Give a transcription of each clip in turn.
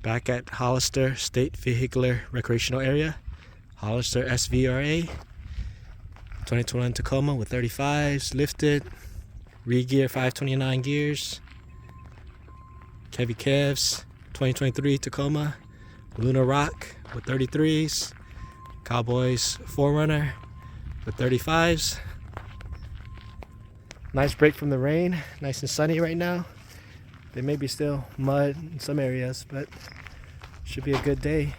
Back at Hollister State Vehicular Recreational Area, Hollister SVRA, 2021 Tacoma with 35s, lifted, re-gear 529 gears, Kevy Kevs, 2023 Tacoma, Lunar Rock with 33s, Cowboys 4Runner with 35s. Nice break from the rain, nice and sunny right now. There may be still mud in some areas, but should be a good day.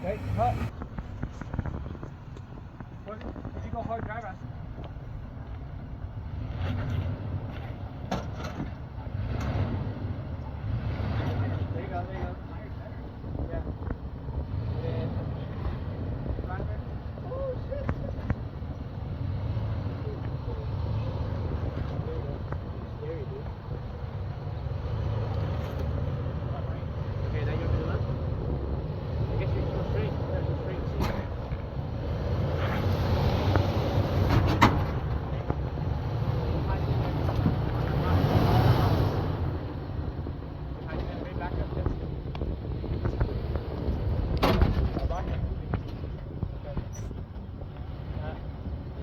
Wait, cut. What? Did you go hard driver? There you go, there you go. Yeah. And driver. Oh shit. Scary, dude. Okay, now you're to the left. I guess you should go straight. Yeah, go straight. See?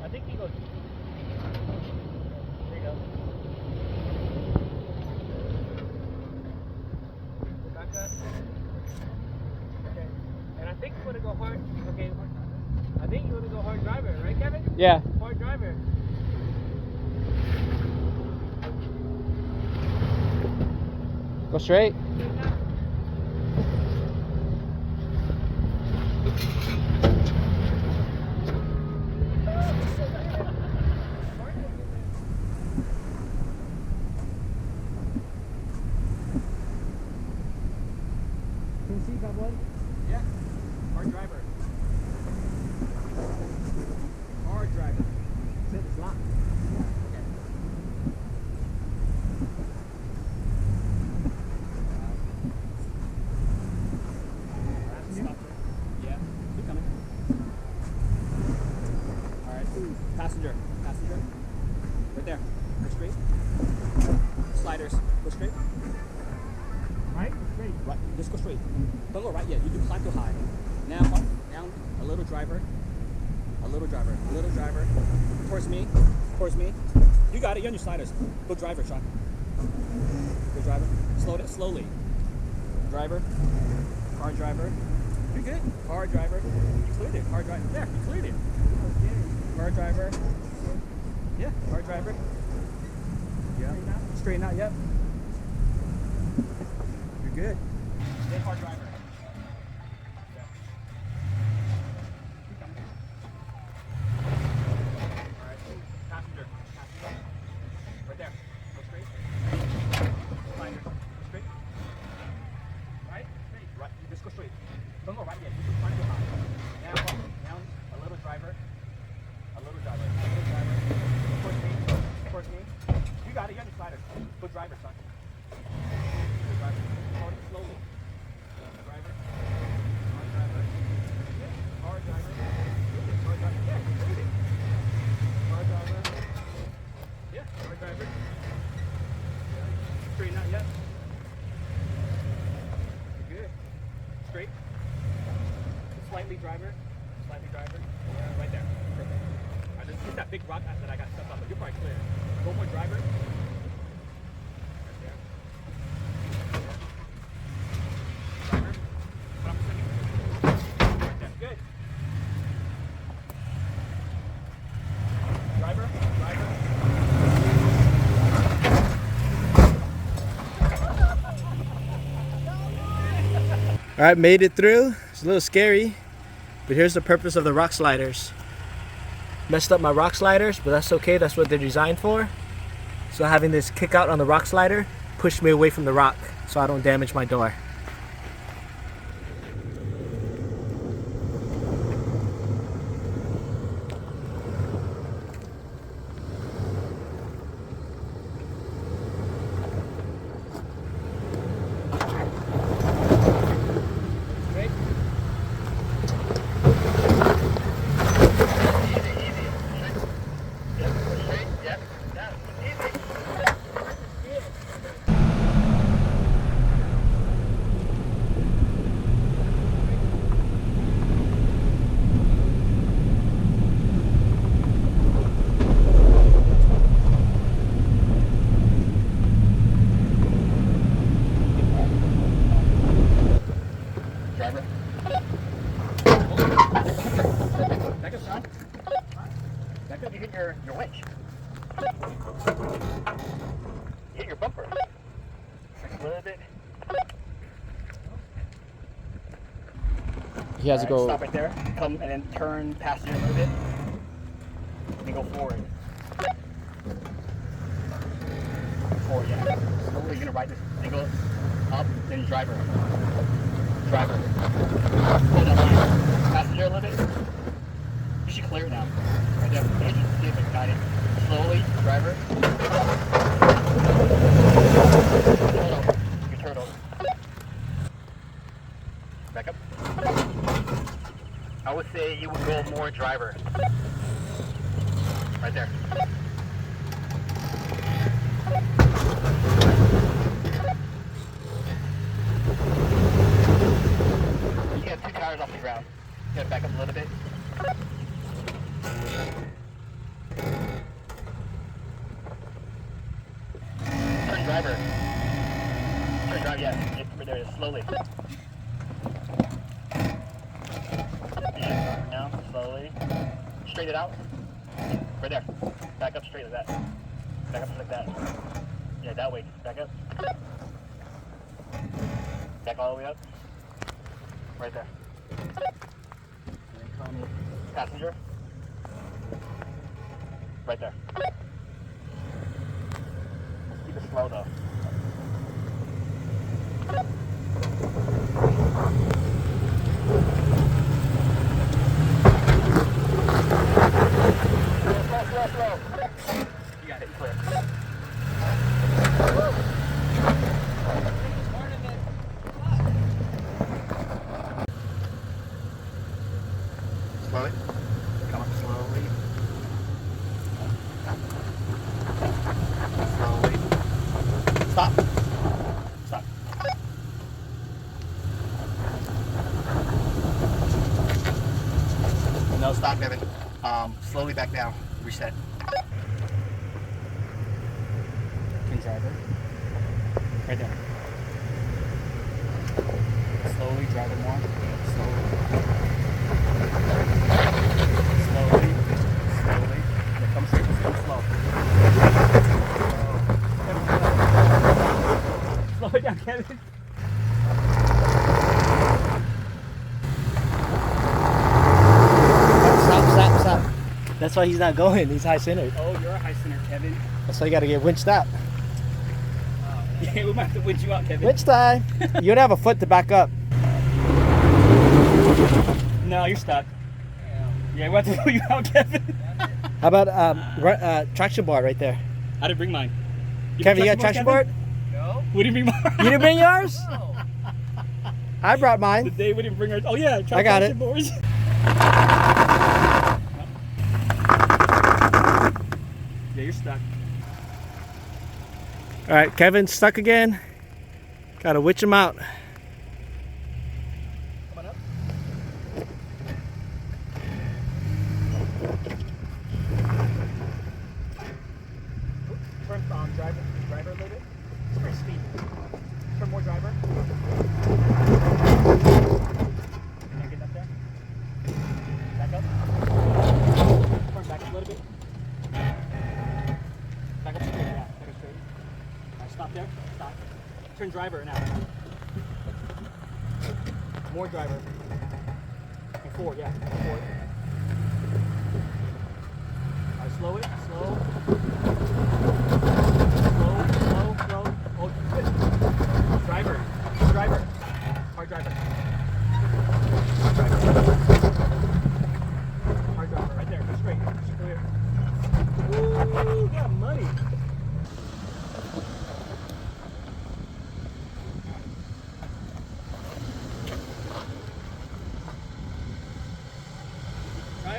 I think he goes. There you go. Back up. Okay. And I think you want to go hard. Okay. I think you want to go hard driver, right, Kevin? Yeah. Hard driver. Go straight. Can you see that one? Yeah. Hard driver. Hard driver. Sit, it's locked. Okay. Stop it. Yeah. Keep coming. Alright. Passenger. Passenger. Right there. Go straight. Sliders. Go straight. Right? Straight. Right. Just go straight. Don't go right yet. You do climb too high. Now up, down. A little driver. A little driver. A little driver. Towards me. Towards me. You got it. You're on your sliders. Go driver, Sean. Go driver. Slow it slowly. Driver. Hard driver. You're good. Hard driver. You cleared it. Hard driver. There. You cleared it. Hard driver. Yeah. Hard driver. Yeah. Straighten out. Yep. You're good. Then hard driver. Yeah. Keep coming. Alright. Passenger. Passenger. Right there. Go straight. Sliders. Go straight. Right? Straight. Right. You just go straight. Don't go right yet. You just climb too high. Now up. Down. A little driver. A little driver. A little driver. Towards me. Towards me. You got it. You're on your sliders. Go driver, son. Go driver. Hold it slowly. Driver. Hard driver. Yeah. Hard driver. Hard driver. Yeah, you did it. Hard driver. Yeah. Hard driver. Yeah. Straighten out. Yep. You're good. Straight. Slightly driver. Slightly driver. Yeah, right there. Perfect. I just hit that big rock that I got stuck on, but you're probably clear. Go more driver. Right there. Driver. Stop a second. Right there. Good. Driver. Driver. All right, made it through. It's a little scary, but here's the purpose of the rock sliders. Messed up my rock sliders, but that's okay. That's what they're designed for. So having this kick out on the rock slider push me away from the rock so I don't damage my door. You hit your winch. You hit your bumper. A little bit. He has to go. Stop right there. Come and then turn passenger a little bit. And then go forward. Forward, yeah. Slowly you're gonna ride this. Then go up, then driver. Driver. Hold that line. Passenger a little bit. You should clear it now. Right there. Edge, see if it's got it. Slowly, driver. Turtle. Your turtle. Back up. I would say you would go more driver. Right there. You get 2 tires off the ground. You gotta back up a little bit. Turn driver. Turn driver, yeah. Right there, slowly. Yeah, now, slowly. Straight it out. Right there. Back up straight like that. Back up like that. Yeah, that way. Back up. Back all the way up. Right there. And then come passenger. Right there. Keep it slow though. Slow. You got it, clear. Slowly. Come up slowly. Slowly. Stop. Stop. No, stop, Kevin. Slowly back down. Reset. Twin driver. Right there. Slowly, drive it more. Slowly. Slowly. Slowly. Yeah, come straight. Come slow. Slow it down, Kevin. Stop. That's why he's not going. He's high centered. Oh, you're a high center, Kevin. That's why you got to get winched out. Yeah, we might have to winch you out, Kevin. Winch time. You don't have a foot to back up. No, you're stuck. Yeah, we have to pull you out, Kevin. How about traction bar right there? I didn't bring mine. Kevin, you got traction board? No. We didn't bring mine. You didn't bring yours? No. I brought mine. The day we didn't bring ours. Oh yeah, I got it. Boards. Yeah, you're stuck. All right, Kevin's stuck again. Got to witch him out. Come on up. Turn driver a little bit. It's pretty speed. Turn more driver. Can you get up there? Back up. Turn back a little bit. Back up straight, yeah. Back up straight. Alright, stop there. Stop. Turn driver now. More driver. And forward, yeah. Forward. Alright, slow it. Slow. Slow. Oh, good.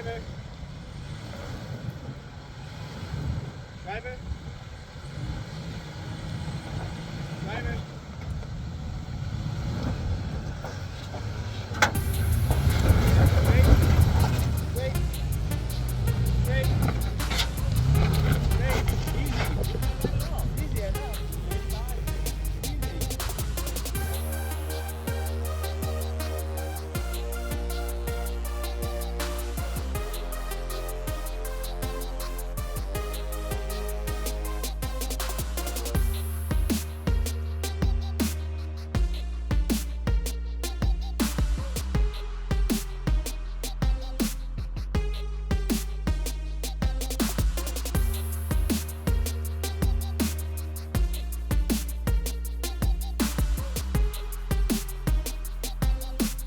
Driver. Driver. Driver.